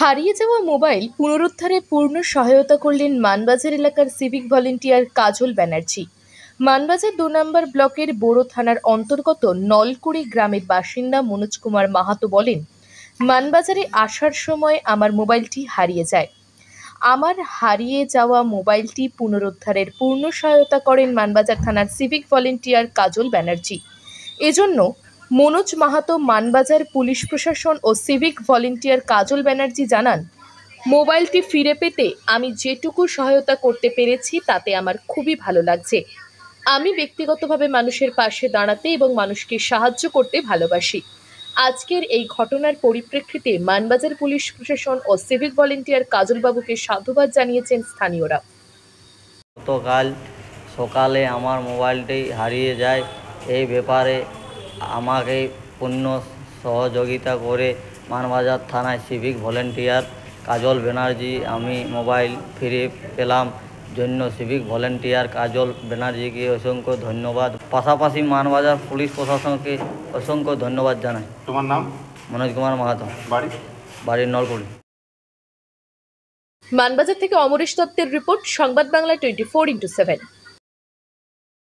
হারিয়ে যাওয়া মোবাইল পুনরুদ্ধারে পূর্ণ সহায়তা করলেন মানবাজার এলাকার সিভিক ভলেন্টিয়ার কাজল ব্যানার্জি। মানবাজার ২ নম্বর ব্লকের বোরো থানার অন্তর্গত নলকুড়ি গ্রামের বাসিন্দা মনোজ কুমার মাহাতো বলেন, মানবাজারে আসার সময় আমার মোবাইলটি হারিয়ে যায়। আমার হারিয়ে যাওয়া মোবাইলটি পুনরুদ্ধারের পূর্ণ সহায়তা করেন মানবাজার থানার সিভিক ভলেন্টিয়ার কাজল ব্যানার্জি। এজন্য মনোজ মাহাতো, মানবাজার পুলিশ প্রশাসন ও সিভিক ভলেন্টিয়ার কাজল ব্যানার্জি জানান, মোবাইলটি ফিরে পেতে আমি যেটুকু সহায়তা করতে পেরেছি তাতে আমার খুবই ভালো লাগছে। আমি ব্যক্তিগতভাবে মানুষের পাশে দাঁড়াতে এবং মানুষকে সাহায্য করতে ভালোবাসি। আজকের এই ঘটনার পরিপ্রেক্ষিতে মানবাজার পুলিশ প্রশাসন ও সিভিক ভলেন্টিয়ার কাজলবাবুকে সাধুবাদ জানিয়েছেন স্থানীয়রা। গতকাল সকালে আমার মোবাইলটি হারিয়ে যায়। এই ব্যাপারে আমাকে পূর্ণ সহযোগিতা করে মানবাজার থানায় সিভিক ভলেন্টিয়ার কাজল ব্যানার্জি আমি মোবাইল ফিরে পেলাম জন্য সিভিক ভলেন্টিয়ার কাজল ব্যানার্জিকে অসংখ্য ধন্যবাদ। পাশাপাশি মানবাজার পুলিশ প্রশাসনকে অসংখ্য ধন্যবাদ জানাই। তোমার নাম? মনোজ কুমার মাহাতো, বাড়ি নলকুড়ি। মানবাজার থেকে অমরেশ দত্তের রিপোর্ট, সংবাদ বাংলা 24x7।